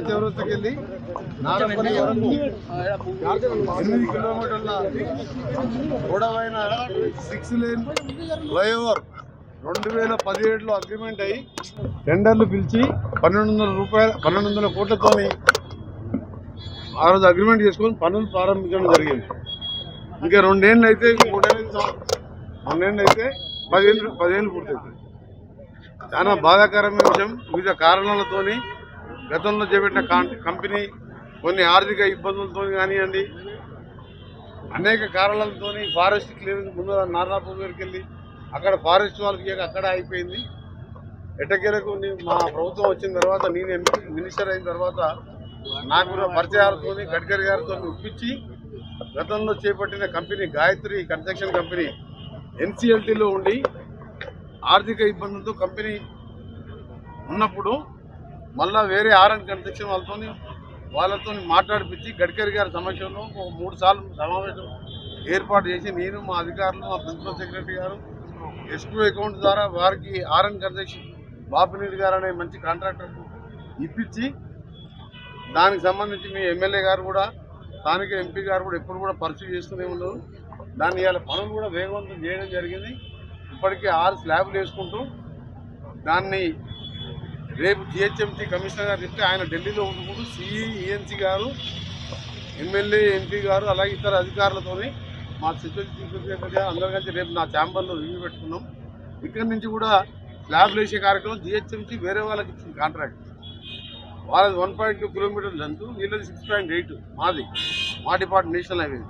చౌరస్తకెళ్ళి నారపల్లి వరకు 8 కిలోమీటర్ల పొడవైన 6 లేన్ ఫ్లైఓవర్ 2017లో అగ్రిమెంట్ అయ్యి టెండర్లు పిలిచి 1200 కోట్లతోని ఆ రోజు అగ్రిమెంట్ చేసుకొని పనులు ప్రారంభించడం జరిగింది. ఇంకా 2 ఏళ్ళు అయితే 2 ఏళ్ళు అయితే 10 ఏళ్ళు పూర్తవుతుంది. చాలా బాధాకరమైన విషయం. వివిధ కారణాలతోని గతంలో చేపట్టిన కంపెనీ కొన్ని ఆర్థిక ఇబ్బందులతో కానివ్వండి, అనేక కారణాలతో ఫారెస్ట్ క్లియరెన్స్ ముందు నారాపూర్ దగ్గరికి వెళ్ళి అక్కడ ఫారెస్ట్ వాళ్ళకి అక్కడ అయిపోయింది. ఎట్టకేలకు మా ప్రభుత్వం వచ్చిన తర్వాత నేను మినిస్టర్ అయిన తర్వాత నాకు పరిచయాలతో గడ్కరీ గారితో ఒప్పించి గతంలో చేపట్టిన కంపెనీ గాయత్రి కన్స్ట్రక్షన్ కంపెనీ ఎన్సీఎల్టీలో ఉండి ఆర్థిక ఇబ్బందులతో కంపెనీ ఉన్నప్పుడు మళ్ళా వేరే ఆర్ఎండ్ కన్స్ట్రక్షన్ వాళ్ళతో మాట్లాడిపించి గడ్కరీ గారి సమక్షంలో 3 సార్లు సమావేశం ఏర్పాటు చేసి నేను మా అధికారులు మా ప్రిన్సిపల్ సెక్రటరీ గారు ఎస్క్యూ అకౌంట్ ద్వారా వారికి ఆర్ఎండ్ కన్స్ట్రక్షన్ బాపినీటి గారు అనే మంచి కాంట్రాక్టర్కు ఇప్పించి దానికి సంబంధించి మీ ఎమ్మెల్యే గారు కూడా స్థానిక ఎంపీ గారు కూడా ఎప్పుడు కూడా పర్సూ చేస్తూనే ఉన్నారు. దాన్ని ఇవాళ పనులు కూడా వేగవంతం చేయడం జరిగింది. ఇప్పటికే 6 స్లాబ్లు వేసుకుంటూ దాన్ని రేపు జిహెచ్ఎంసీ కమిషనర్ గారు చెప్తే ఆయన ఢిల్లీలో ఉంటుకుంటూ సిఈఎన్సీ గారు ఎమ్మెల్యే ఎంపీ గారు అలాగే ఇతర అధికారులతో మా సెక్రటరీ అందరి కలిసి రేపు నా ఛాంబర్లో రివ్యూ పెట్టుకున్నాం. ఇక్కడి నుంచి కూడా స్లాబ్లు వేసే కార్యక్రమం జిహెచ్ఎంసీ వేరే వాళ్ళకి ఇచ్చింది కాంట్రాక్ట్. వాళ్ళది 1.2 కిలోమీటర్ల లెంత్, వీళ్ళది 6.8 మాది మా డిపార్ట్మెంట్ నేషనల్ హైవే.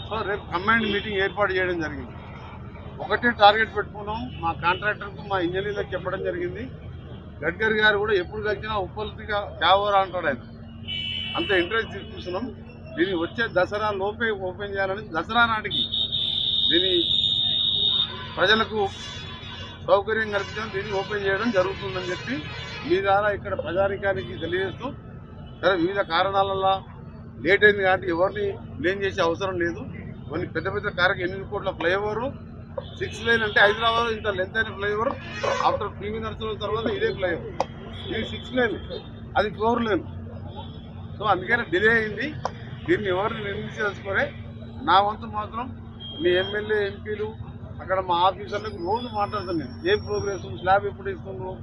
సో రేపు కంబైన్డ్ మీటింగ్ ఏర్పాటు చేయడం జరిగింది. ఒకటే టార్గెట్ పెట్టుకున్నాం. మా కాంట్రాక్టర్కు మా ఇంజనీర్లకు చెప్పడం జరిగింది. గడ్కరీ గారు కూడా ఎప్పుడు కలిసినా ఉప్పల్తిగా క్యావోరా అంటాడు ఆయన. అంత ఇంట్రెస్ట్ చూస్తున్నాం. దీన్ని వచ్చే దసరా లోపే ఓపెన్ చేయాలని, దసరా నాటికి దీన్ని ప్రజలకు సౌకర్యం కల్పించడం, దీన్ని ఓపెన్ చేయడం జరుగుతుందని చెప్పి మీ ద్వారా ఇక్కడ ప్రజానికానికి తెలియజేస్తూ, సరే వివిధ కారణాల వల్ల లేట్ అయింది కాబట్టి ఎవరిని బ్లేమ్ చేసే అవసరం లేదు. కొన్ని పెద్ద పెద్ద 8 కోట్ల ఫ్లైఓవర్ 6 లేన్ అంటే హైదరాబాద్ ఇంత లెంత్ అయిన ఫ్లైఓవర్ ఆఫ్టర్ పివి నరసింహ తర్వాత ఇదే ఫ్లైఓవర్. ఇది 6 లేన్, అది 4 లేన్. సో అందుకనే డిలే అయింది. దీన్ని ఎవరిని నిర్మించదలుచుకోలే. నా వంతు మాత్రం మీ ఎమ్మెల్యే ఎంపీలు అక్కడ మా ఆఫీసర్లకు రోజు మాట్లాడుతాను నేను, ఏం ప్రోగ్రెస్, స్లాబ్ ఎప్పుడు ఇస్తున్నారు.